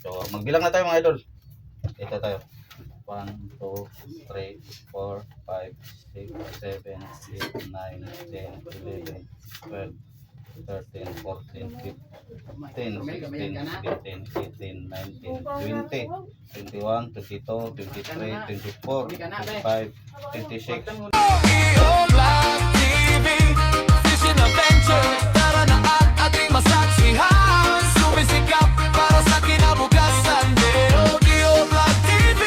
So magbilang na tayo mga idol. Ito tayo. 1, 2, 3, 4, 5, 6, 7, 8, 9, 10, 11, 12, 13, 14, 15, 16, 17, 18, 19, 20, 21, 22, 23, 24, 25, 26. Fishing Adventure, tara na at ating masaksihan. Sumisikap para sa kinabukasan. Dio Vlog TV,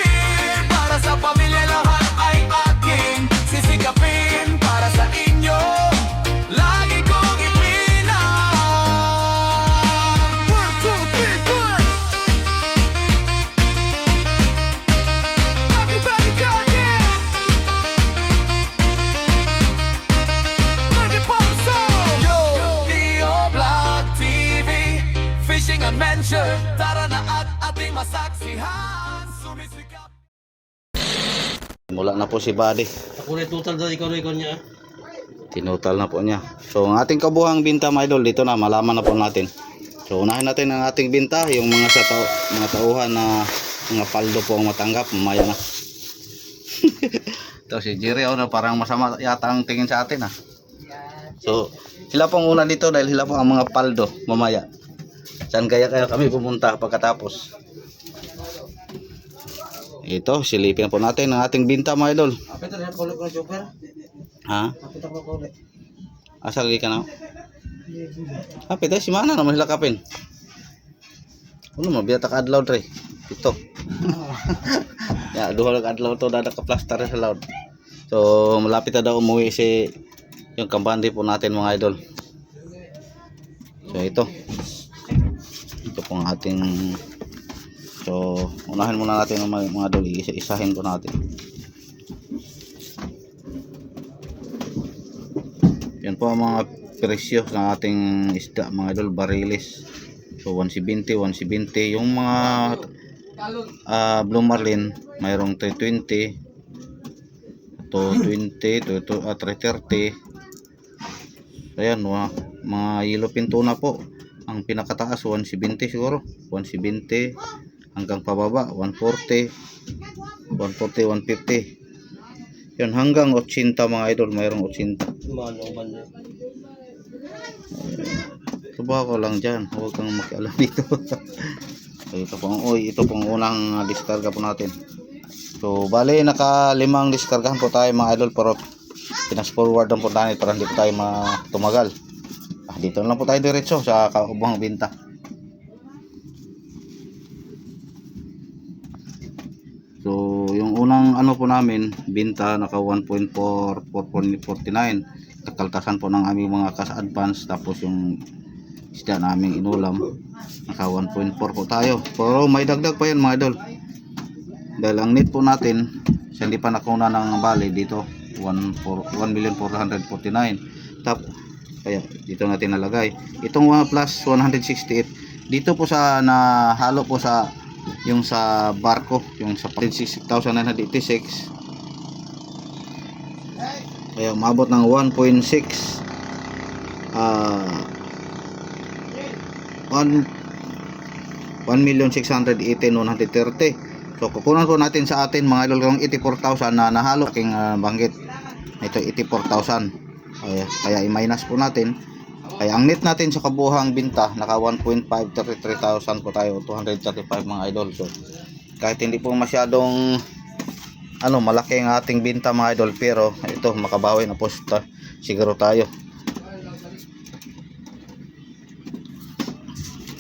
para sa pamilya lahat ay aking sisikapin. Para sa inyo, lagi kong ipinang 1, 2, 3, 4. Everybody go again. Yo, Dio Vlog TV, Fishing Adventure, tara na at ating masaksihan. Sumisikap. Mula na po si Buddy. Ako na total daw ikaw niya. Tinutal na po niya. So ang ating kabuhang binta mga idol, dito na malaman na po natin. So unahin natin ang ating binta, yung mga mga tauhan na mga paldo po ang matanggap, mamaya na. Ito si Jerry, na parang masama yata ang tingin sa atin. So sila pong una dito dahil sila po ang mga paldo mamaya. Saan kaya kami pumunta pagkatapos? Ito, silipin po natin ang ating binta mga idol. Kapit na kulit ko joker. Ha? Kapit ako kulit. Asa lagi ka na? Kapit ay si mana naman sila kapin. Ano mabiyata ka adlaw dre. Ito. Ya, duha ka adlaw to dada ka plaster sa loud. So malapit na daw umuwi si yung kampante po natin mga idol. So ito. Ito pong ating. So unahin muna natin ang mga idol, isa-isahin ko natin. Yan po ang mga presyo ng ating isda mga idol, bariles. So 170, 170. Yung mga blue marlin mayroong 320 to 20 to 330. Ayan, mga yellowfin tuna po. Ang pinakataas 170 siguro, 170 hanggang pababa 140, 150. Yun hanggang 80 mga idol, mayroong 80. Tuba ko lang dyan, huwag kang makialam dito. So, ito pong unang diskarga po natin. So bali naka 5 diskargahan po tayo mga idol, pero pinas forward lang po tayo para hindi po tayo tumagal. Dito lang po tayo diretso sa kaubang binta. So yung unang ano po namin binta naka 1.449, kakaltasan po ng aming mga cash advance, tapos yung isda naming inulam naka 1.4 po tayo, pero may dagdag pa yan mga idol dahil ang net po natin sa hindi pa nakuna ng bali dito 1,449,000. Tapos kaya dito natin nalagay itong plus 168 dito po sa nahalo po sa yung sa barko, yung sa 6,986, kaya umabot ng 1.6 1,680,130. So kukunan po natin sa atin mga idol yung 84,000 na nahalo aking banggit. Ito 84,000. Kaya i-minus po natin. Kaya ang net natin sa kabuhang binta naka 1.533,000 po tayo, 235 mga idol. So kahit hindi po masyadong malaki ang ating binta mga idol, pero ito makabawi na po siguro tayo.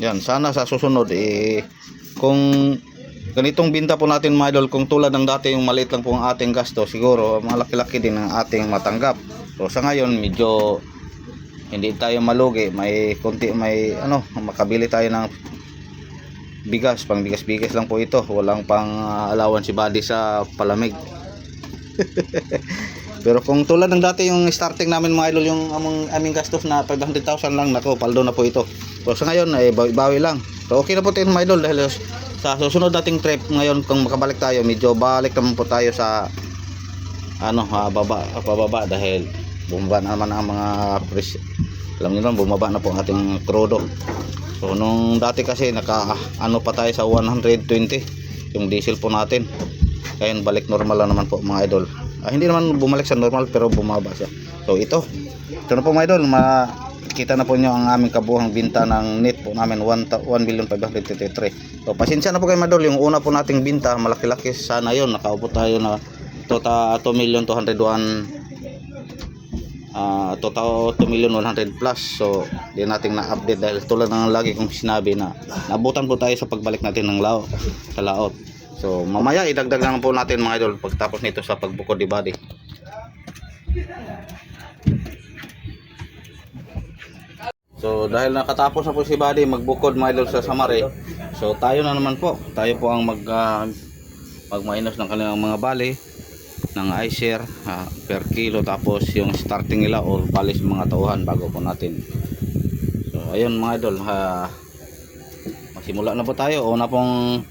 Yan, sana sa susunod kung ganitong binta po natin mga idol, kung tulad ng dati yung maliit lang po ang ating gasto, siguro malaki-laki din ang ating matanggap. So sa ngayon medyo hindi tayo malugi, may makabili tayo ng bigas, pang bigas lang po ito, walang pang allowance si Buddy sa palamig. Pero kung tulad ng dati yung starting namin mga idol, yung aming gastos na 500,000 lang, nako paldo na po ito. So sa ngayon ay bawi lang. So okay na po tayo mga idol, dahil sa susunod nating trip ngayon kung makabalik tayo, medyo balik naman po tayo sa pababa dahil bumaba naman ang mga presyo. Alam niyo naman, bumaba na po ang ating crudo. So nung dati kasi ano pa tayo sa 120 yung diesel po natin. Ngayon balik normal lang naman po mga idol. Hindi naman bumalik sa normal pero bumaba siya. So ito na po mga idol, makikita na po nyo ang aming kabuhang binta ng net po namin 1,533,000. So pasensya na po kayo mga idol, yung una po nating binta malaki-laki sana yon, nakaupo tayo na 2,100,000 plus. So di natin na-update dahil tulad ng lagi kong sinabi na nabutan po tayo sa pagbalik natin ng sa laot. So mamaya idagdag lang po natin mga idol pagtapos nito sa pagbukod di body. So dahil nakatapos na po si body magbukod mga idol sa Samare, so tayo na naman po, tayo po ang magmainos ng kanilang mga bali ng iShare per kilo, tapos yung starting nila o palis mga tauhan bago po natin. So ayun mga idol, magsimula na po tayo. Una pong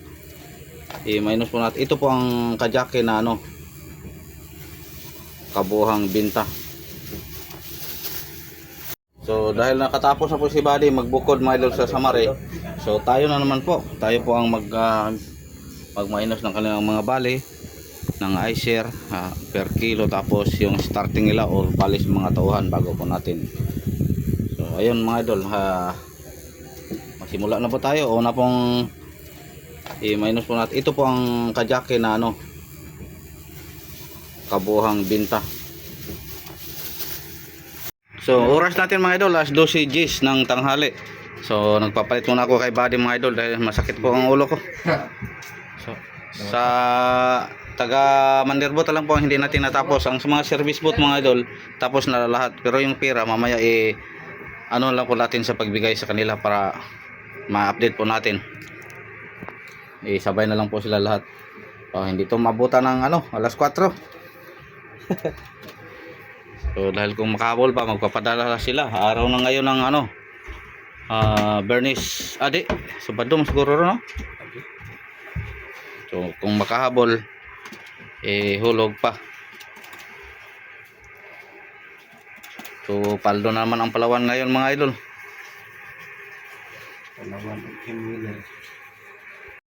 i-minus po natin, ito po ang kajake na kabuhang binta. So dahil nakatapos na po si body magbukod mga idol sa Samare, so tayo na naman po, tayo po ang magmainos ng kanilang mga bali ng iShare per kilo, tapos yung starting nila o palis mga tauhan bago po natin. So ayun mga idol, magsimula na po tayo. Una pong i-minus po natin, ito po ang kajake na kabuhang binta. So oras natin mga idol, alas 12 Gs ng tanghali. So nagpapalit muna ako kay body mga idol dahil masakit po ang ulo ko. So sa taga Manderbot lang po ang hindi natin natapos. Ang sa mga service boat mga idol tapos na lahat, pero yung pera mamaya ano lang po natin sa pagbigay sa kanila para ma-update po natin. Sabay na lang po sila lahat. Hindi to mabutan ng alas 4. So dahil kung makahabol pa magpapadala sila. Araw na ngayon ng Bernice adi sa Badong siguro no. So kung makahabol hulog pa. So paldo na naman ang Palawan ngayon mga idol.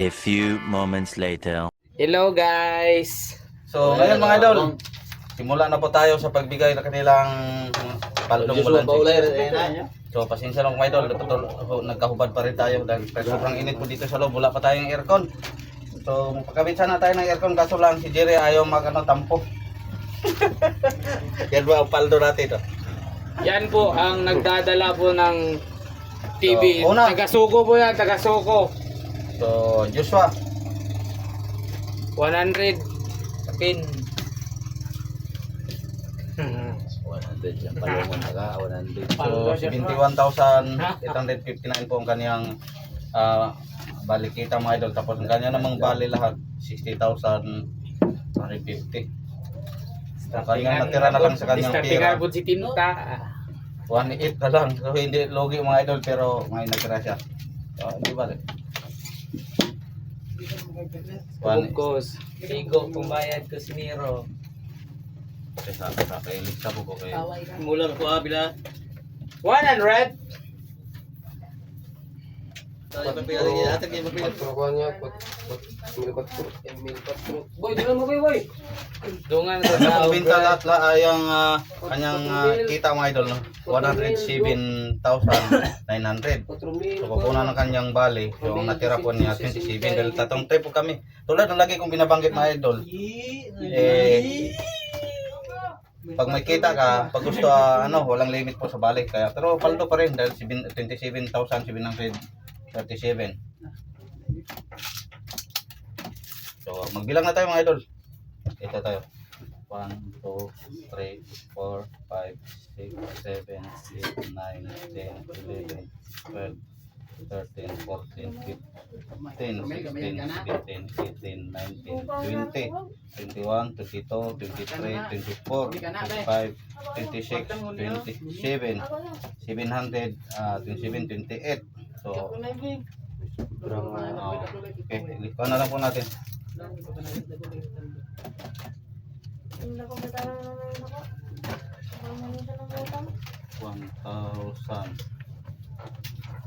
A few moments later. Hello guys! So ngayon mga idol, simula na po tayo sa pagbigay ng kanilang paldong bulansi. So pasensya lang mga idol, nagkahubad pa rin tayo dahil sobrang init po dito sa loob, wala pa tayong aircon. So magpakabit sana tayo ng aircon, kaso lang si Jerry ayaw tampo. Yan ba ang paldo natin ito? Yan po ang nagdadala po ng TV. So, una. Taga-Suko po yan, taga-Suko. So Joshua 100 pin. 100 yan pala mo taga 100. So 71,859 po ang kaniyang balikita mga idol, tapos ang kanya namang bali lahat 60,150. So kanyang natira na lang sa kanyang pera po si Tinta. 1.8 na lang. So hindi logi mga idol pero may natira siya. So hindi balik. Bukos. Ligo, pumbayad ko si Miro. Kasi sa kailis sa buko kay Mula ko bila. 100? Tayo mapila niya ate kay mapila. Boy, dito mo boy. Dungan sa kanya tao. pong binta lahat ay ang kanyang kita mga idol no? 107,900. So kukunan ng kanyang bali. So ang natira po niya 27 dahil tatong trip po kami. Tulad ng lagi kong binabanggit mga idol. Pag may kita ka, pag gusto walang limit po sa balik kaya pero paldo pa rin dahil 27,737. So magbilang na tayo mga idol. Ito tayo. 1, 2, 3, 4, 5, 6, 7, 8, 9, 10, 11, 12, 13, 14, 15, 16, 17, 18, 19, 20, 21, 22, 23, 24, 25, 26, 27, 700, 27, 28. So, okay, ikuha na lang po natin. 1,000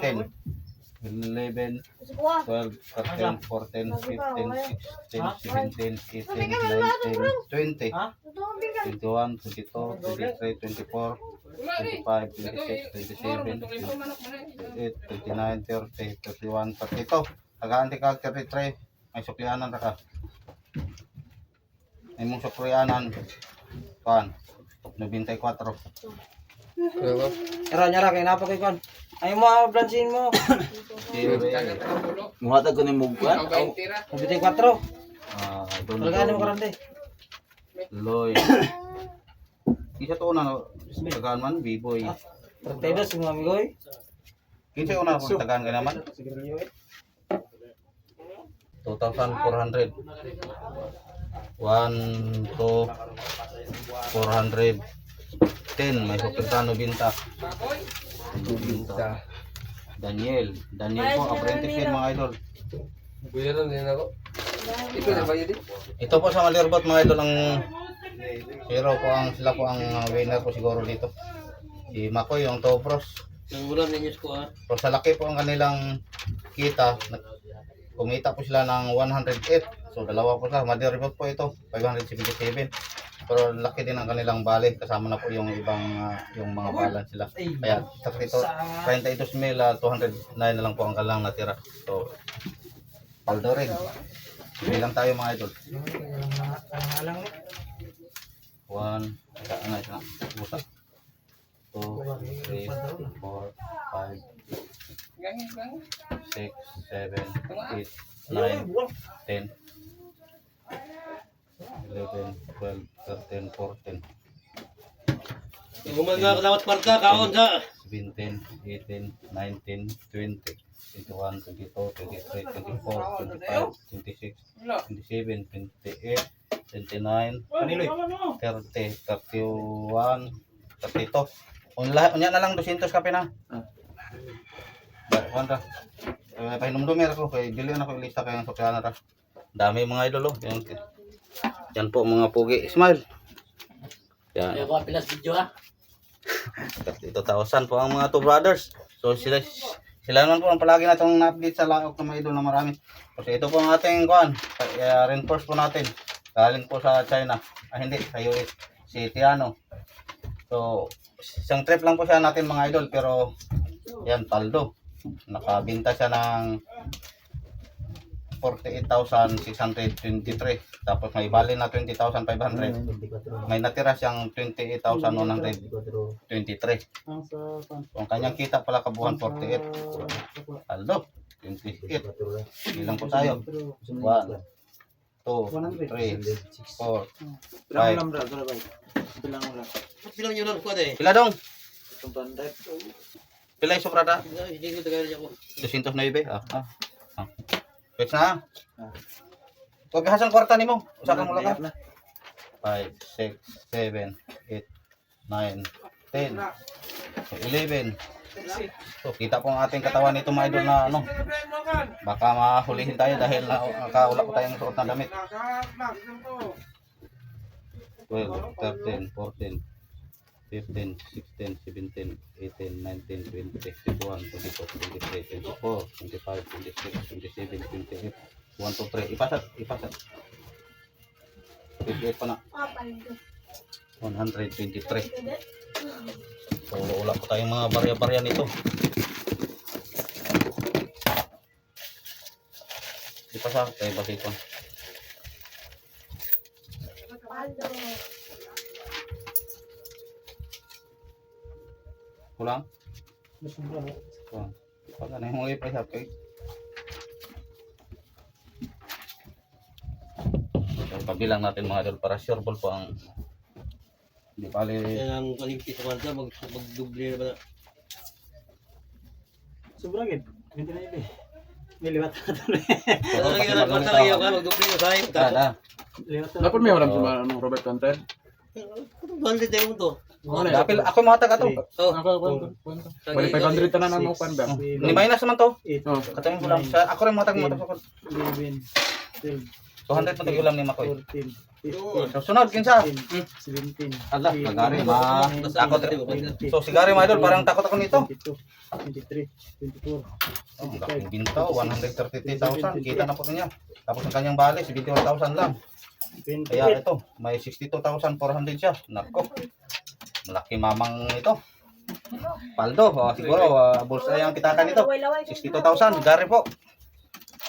10, 11, 12, 13, 14, 15, 16, 17, 18, 19, 20, 21, 22, 23, 24, 25, 26, 27, 28, 29, 30, 31, 32. Tagaan ka 33. May suklianan ra ka. May mong suklianan. Kuan. 94. Nyara kay napa kay kon. Ay mo bransin mo. Muhatag ko ni Mugwan. 94. Doon. Talaga mo karante. Loy. Isa to na tagaan man B-boy. 32 mga amigo. Kinsa una kung tagaan ka naman? 2,400. 1, 2, 410. May sukliano binta. Binta. Daniel po, apprentice din mga idol. Buyaran din ako. Ito na ba yun? Ito po sa Malirbot mga idol ang sila po ang winner po siguro dito. Si Makoy yung Topros. Nang ulan ninyo ko ha. So sa laki po ang kanilang kita, kumita po sila ng 108. So dalawa po sila, Malirbot po ito, 577. Pero laki din ang kanilang bale, kasama na po yung ibang yung mga balance sila. Kaya 32,209 na lang po ang kalang natira. So paldo rin. Bilang tayo mga idol. 1, isa, busa. 2, 3, 4, 5, 6, 7, 8, 9, 10, 11, 12, 13, 14. Yung mga dapat parta, kaon sa. 17, 18, 19, 20, 21, 22, 23, 24, 25, 26, 27, 28, 29, 30, 31, 32. Unya na lang 200 kape na. Kuwanta. Pahinumdumir ko kay dili na ko ilista kay ang sukyan na ra. Dami mga idol oh. Yan po mga pugi. Smile. Yan. Ayaw ko pilas video ha. 32,000 po ang mga two brothers. So sila naman po ang palagi natong na-update sa laok ng mga idol na marami. Kasi ito po ang ating kuan. Reinforce po natin. Galing po sa China. Hindi, sa US. Si Tiano. So, isang trip lang po siya natin mga idol. Pero, yan, paldo. Nakabinta siya ng 48,623. Tapos may bali na 20,500. May natira siyang 28,123. Ang kanyang kita pala kabuhan 48. Aldo, 28. Bilang po tayo. 1, 2, 3, 4, 5. Pilang yun lang ko eh. Pila dong? Pila yung sobrada? Hindi ko tagal niya ko. 209. Pwede na. Huwag hasang kwarta ni mo. Usakan mo lang ka. 5, 6, 7, 8, 9, 10, 11. So, kita po ang ating katawan nito mga idol na ano. Baka mahulihin tayo dahil nakaula po tayong suot na damit. 12, 13, 14, 15, 16, 17, 18, 19, 20, 21, 22, 23, 24, 25, 26, 27, 28, 1, 2, 3. Ipasat. 58 pa na. 123. So, wala po tayong mga barya-barya nito. Ipasat. Tayo basikon. Kulang? Kulang. Pag ano yung mga ipasat kayo? Pabilang natin mga idol para sure ball po ang hindi pali Yan ang kaligpit sa kanta, magdubli na ba na. Sobra gid. Ganti na yun eh. Niliwat na tuloy. Lagi ka na kanta, lagi ka magdubli na sa'yo. Kada. Liwat na. Dapat may walang si Robert Conter. Bandit tayo mo to. Dapil ako mga taga to. Oh, Kwento. Wala 500 na ng upan ba? Ni minus naman to. Oh. Katamin ko lang. Ako rin mga taga mo. 11, 12, 200 mo tayo ulam ni Makoy. 14, 15, So, sunod, kinsa? 17, Allah, nagari, takot. So, sigari mga idol, parang takot ako nito. 22, 23, 24, Oh, laking binta, 130,000. Kita na po niya. Tapos ang kanyang bali, 71,000 lang. 28, Kaya ito, may 62,400 siya. Nako, malaki mamang ito. Paldo, siguro, bulsa yung pitakan nito. 62,000, sigari po.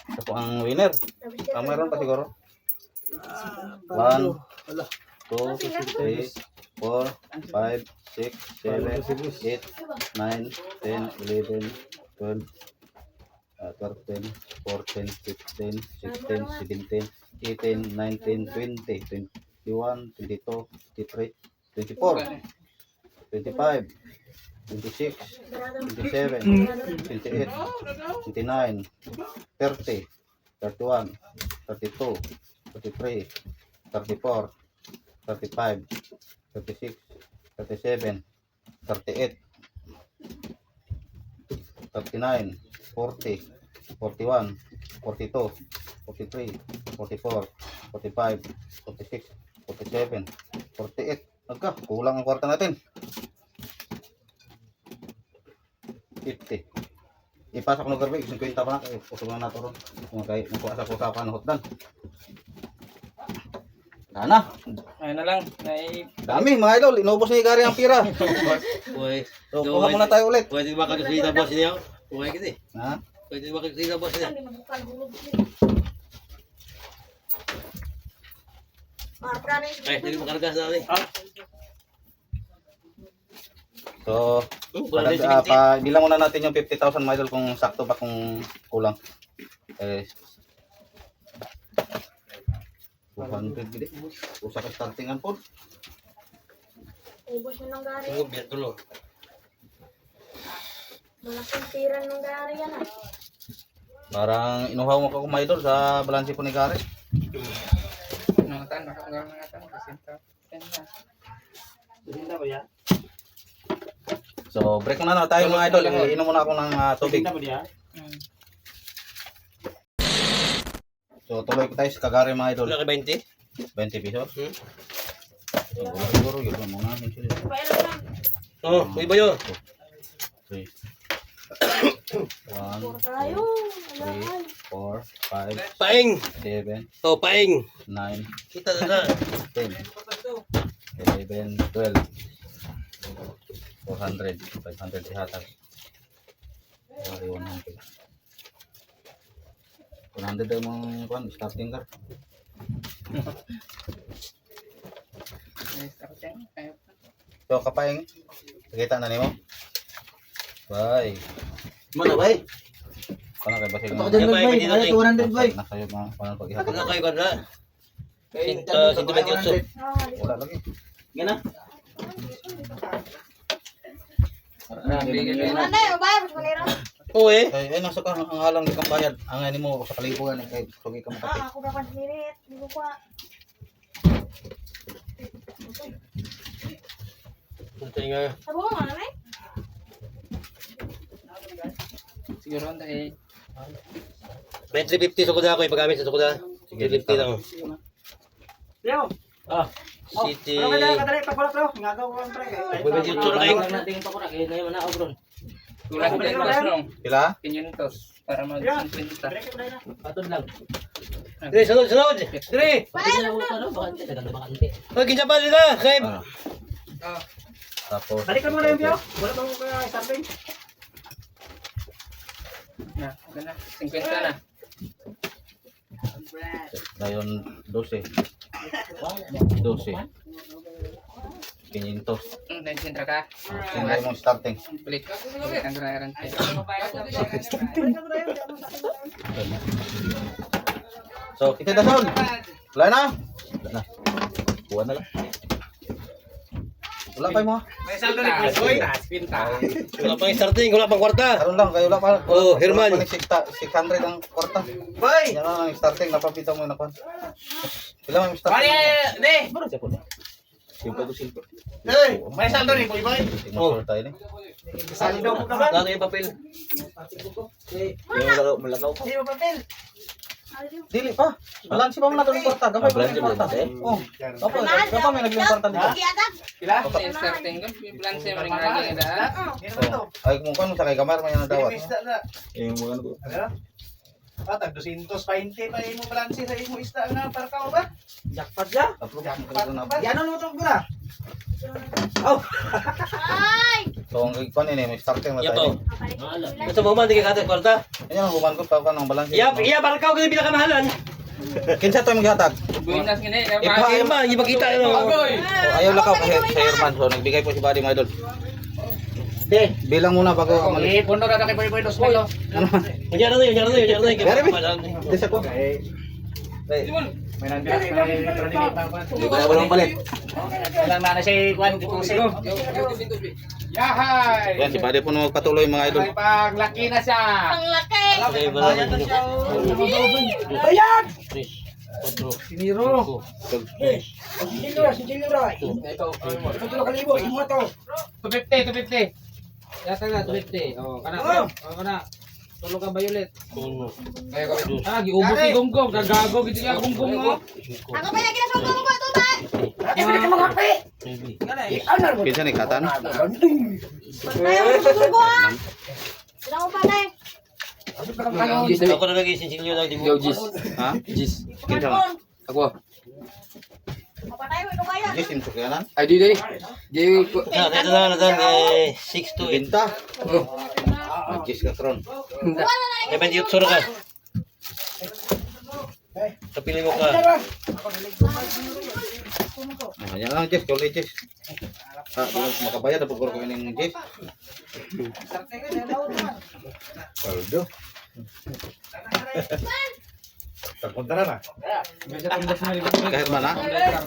Ito po ang winner. Mayroon pa siguro. 1, 2, 3, 4, 5, 6, 7, 8, 9, 10, 11, 12, 13, 14, 15, 16, 17, 18, 19, 20, 21, 22, 23, 24, 25, 26, 27, 28, 29, 30, 31, 32, 33, 34, 35, 36, 37, 38, 39, 40, 41, 42, 43, 44, 45, 46, 47, 48. Nagka, kulang ang kwarta natin. 50. Ipasok ng garbage, 50 pa na. Pusok na nato ron. Kung kayo, nakuha sa kusapan, hotdan. Sana. Ayun na lang. Dami mga idol, inubos ni Gary ang pira. Uy, So, kuha muna tayo ulit. pwede ba katusita boss niya? Uy, kasi. Ha? Pwede ba katusita boss niya? Ay, hindi makargas na rin. So, Wala din bilang muna natin yung 50,000 mga idol kung sakto ba kung kulang. Eh, 200 gini. Usa ka startingan po. Ubos na ng gari. Yung biyak tulo. Malaking tira ng gari yan ah. Parang inuhaw mo ka mga idol sa balanse po ni Gary. Nangatan, nangatan. Kasinta. Hindi ba yan? So, break muna na tayo mga idol. Inom muna ako ng tubig. Hindi ba yan? So, tuloy ko tayo sa Kagari mga idol. Wala ka 20? 20 pesos. So, wala siguro. Yun lang muna. Pailan lang. Oo, may ba yun? 3, 1, Puro tayo. 3, 4, 5, Paing! 7, Oh, paing! 9, Kita na na. 10, 11, 12, 400, 500 ihatag. 100. 100 daw mga kuan, starting car. So kapaing, nakita na nimo? Bye. Mana bay? Kana kay basig Ito ka dyan bay. Ay 200 bay. Nakayo mga kuan pag ihatag. Wala kayo ka na. Wala lagi. Gana? Wala na yun. Bayar mo sa Oo eh. Ay nasa ka ang halang di kang bayad. Ang ani mo sa kalibugan kay tugi ka makati. Ako ba kan sinirit? Hindi ko pa. Puntay nga. Sabo mo nga na Siguro dahil 20-50 sa kuda ako. Ipagamit sa kuda. Sige, 50 lang. Yo. City. Ano kaya kadali pagpulak daw? Ngagaw ko ang pre. Pwede yung tsura kayo. natin pagpulak eh na man ako bro. kulang din lang. Pila? 500 para mag-50. Patod lang. Dire, sunod, sunod. Dire. Bayar mo na. Oy, kinsa pa nila. Kay Tapos Balik ka muna yung biyo. Wala pa mo kaya starting. Na, na. 50 na. dayon 12. 12. 500. Dahil sintra ka. Sino mo starting? Balik. Balik ang ganaran. So, kita dason. Wala na. Wala na. Buwan na lang. Wala pa mo. May saldo ni Boy. Pinta. wala pang starting, wala pang kwarta. Karon lang kayo wala pa. Oh, Herman. 600 ang kwarta. Boy. Yan lang ang starting napapita mo na kon. Wala mo starting. de. Baro siya po. Simple to simple. Hey, may saldo ni Boy Boy. Oh, tayo ni. Saldo mo ka ba? Wala yung papel. Yung malagaw pa. Di mo papel. Dili pa. Balance pa mo na ng kwarta. Gamay pa yung kwarta. Oh. Opo, kapag may naging kwarta dito. Pila? May starting ko. May plan sa mga lagi na. Oh. Ay kung kano sa kay kamar may nadawat. Yung mga ano. Tag 220 pa imo balance sa imo isda na para ka ba? Jackpot ya? Approve mo kayo na. Yan ano to gura? Oh. Ay! So ang kwan ini may starting na Iya tayo. po. Basta mo man di ka kate kwarta. Ayan ang human ko pa ng balance. Iya, iya barkaw kasi pinakamahalan. Kinsa to maghatag? Buinas gini. Ipahay man, ipakita no. Ayaw lakaw kasi sa Herman. So nagbigay po si Buddy mga idol. De, bilang muna bago umalis. Eh, puno na kay Boy Boy dos kilo. Ano man? Yan na yun. Gary, Desa ko. May nandiyan may training pa pa. Hindi ko na walang palit. Kailan na siya kuan kukusin. Yahay. Yan si Buddy po na magpatuloy mga idol. Paglaki na siya. Ang laki! Ayan! Siniro. Siniro. Ito na kalibo, imo to. 250. Yata na 250. Oh, kana. Oh, kana. Tulo ka violet. Kaya ka. Ah, giubos si Gonggong, gagago gitu ya Gonggong mo. Ako pa yung ginasong ko ba ito ba? Eh, pwede ka magkape. Kinsa ni Katan? Ayaw mo sa sugo ha? Sila ko pa na eh. Ako na nag-isin sinyo lang di mo. Ha? Jis. Kinsa nga? Ako. Kapatay mo ito kaya. Yes, yung sukyanan. Ay di. Di Ito na 6 to 8. Binta. Nag-kiss ka kron. May 28 sura ka. Kapili mo ka. Yan lang, Jess. Kau Jess. Ah, makabayad na pagkoro ko yung Jess. Paldo. Terkontra na. Kahit mana.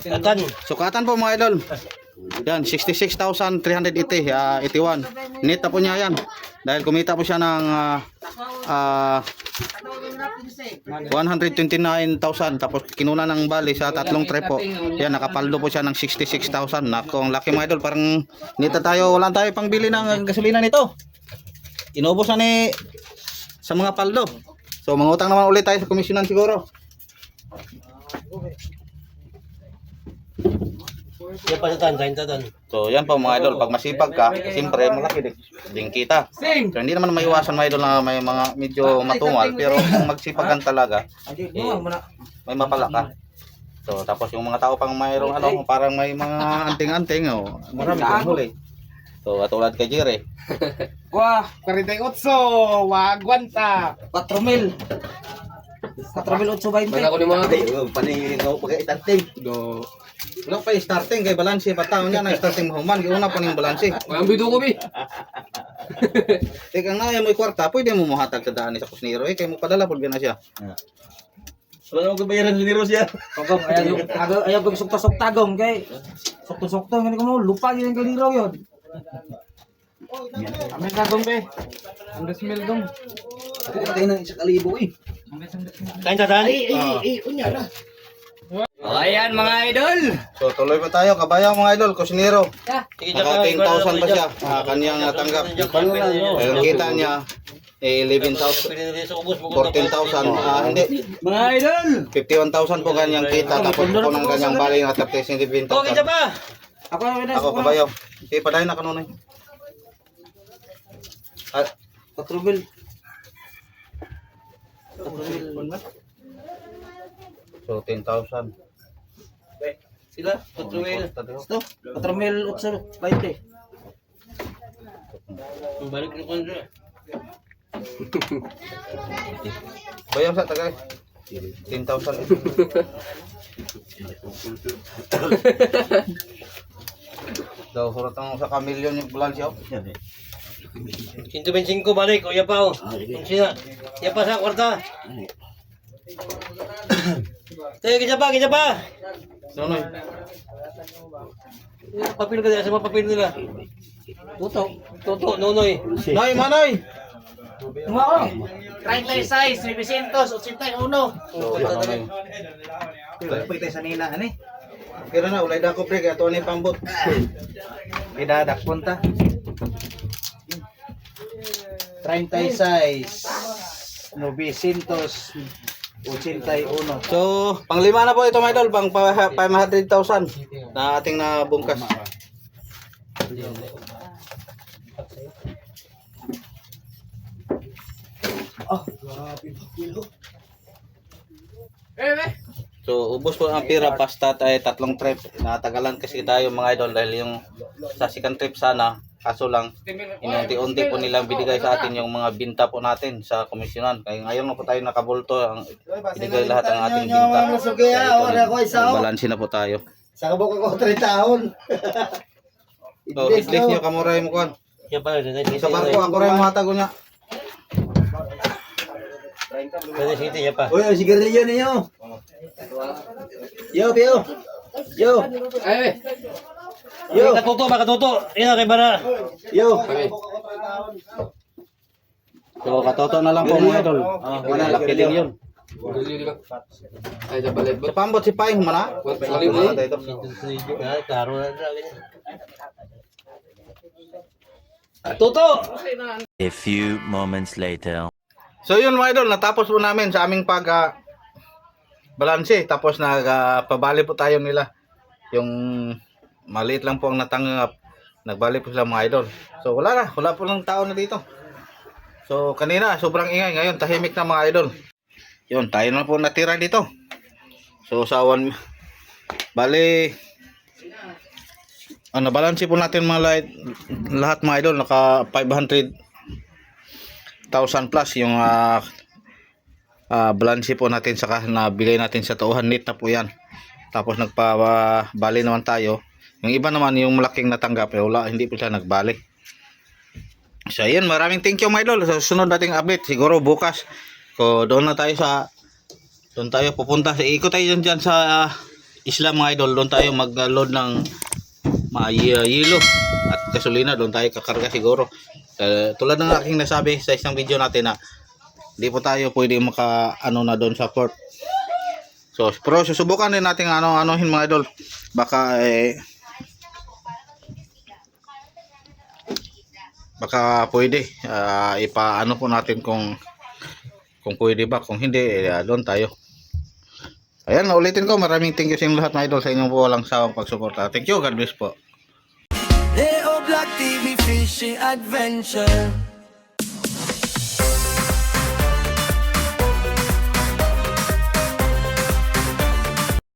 Katan. Sukatan po mga idol. Yan, 66,380, 81. Net na po niya yan. Dahil kumita po siya ng 129,000. Tapos kinuna ng bali sa tatlong trip po. Yan, nakapaldo po siya ng 66,000. Nako, ang laki mga idol. Parang nita tayo, wala tayo pang bili ng gasolina nito. Inubos na ni sa mga paldo. So, mangutang naman ulit tayo sa komisyonan siguro. Yan pa sa tandain ta doon. So, yan po mga idol. Pag masipag ka, siyempre malaki din kita. So, hindi naman maiwasan mga idol na may mga medyo matungal. Pero kung magsipagan talaga, may mapala ka. So, tapos yung mga tao pang mayroong ano, parang may mga anting-anting. Oh, marami kong huli. So, katulad kay Jerry. Wah, 48, wagwanta. 4,000. 4,820. Wala ko ni mga Paningin ako pag-itanting. Wala pa yung starting kay balanse. Pataon niya na starting mahuman. Giuna pa yung balanse. Ang bido ko bi. Teka nga, yung may kwarta, pwede mo muhatag sa daan sa Kusniro. Kaya mo padala po na siya. Wala mo kabayaran sa Nero siya. Kagom, ayaw ko sukta-suktagom kay sukta-sukta ngani ko mo lupa yun ang kaliro yun. Amin kagom be. Ang desmil dong. Patay ng 1,000 eh. Kain sa daan? Ayan mga idol. So tuloy pa tayo, kabayaw mga idol, Kusniro. Sige, Naka 10,000 pa siya. Kanyang natanggap. Ang kita niya, 11,000. 14,000. Hindi. Mga idol. 51,000 po kanyang kita. Tapos po ng kanyang bali na tapos 17,000. Okay, siya pa. Ako kabayaw. Sige, padayon na kanunay. 4,000. So 10,000. Sila, Tutuel. Ito, 4,820. Balik ko kung Bayaw sa tagay. 10,000. Daw surat ang sa kamilyon yung bulan siya. 125 balik, kuya pa oh. Sina. Ya pa sa kwarta. Tayo kita pa. Nonoy. Papel ka sa mga papel nila. Toto, nonoy. Noy, manoy. Mao. 36, 981. So, manoy. Pagpitay sa nila ani. Kira na, ulay dako pre, kaya ito ni pambot. Idadak punta. 36 981. So, panglima na po ito mga idol, pang 500,000 na ating nabungkas. So, ubos po ang pira basta tayo tatlong trip. Natagalan kasi tayo mga idol dahil yung sa second trip sana, kaso lang inunti-unti po nilang binigay sa atin yung mga binta po natin sa komisyonan. Kaya ngayon na po tayo nakabulto, ang binigay lahat ang ating binta. Balansin na po tayo. Sa kabok ako 3 taon. So, at least nyo kamuray mo kuhan. Ya pa, Sa barko, ako rin matag niya. Sige, ya pa. Uy, sigarilyo niyo. Yo, Pio. Yo. Ay, Yo, makatuto. Ina kay bara. Yo. So, katoto na lang po mga idol. Wala laki din yun. ay balik. Sa pambot si Pai, humana? Karo na ganyan. Tuto. A few moments later. So yun mga idol, natapos po namin sa aming pag balanse. Tapos nagpabali po tayo nila. Yung maliit lang po ang natanggap. Nagbali po sila mga idol. So wala po ng tao na dito. So kanina sobrang ingay, ngayon tahimik na mga idol. Yun, tayo na po natira dito. So sa bali balanse po natin mga lahat mga idol, naka 500,000 plus yung balanse po natin saka nabigay natin sa tauhan, net na po yan. Tapos nagpabali naman tayo. Yung iba naman yung malaking natanggap, wala, hindi po siya nagbali. So yun, maraming thank you mga idol. Sa sunod nating update siguro bukas, so doon tayo pupunta, ikot tayo dyan sa isla mga idol. Doon tayo mag-load ng yelo at gasolina, doon tayo kakarga siguro. Tulad ng aking nasabi sa isang video natin na hindi po tayo pwede maka ano na doon sa port. So pero susubukan din natin ano-anohin mga idol, baka baka pwede ipaano po natin kung pwede ba, kung hindi doon tayo. Ayan, ulitin ko, maraming thank you sa inyong lahat mga idol, sa inyong po walang sawang pagsuporta. Thank you, God bless po. Leo Black TV Fishing Adventure.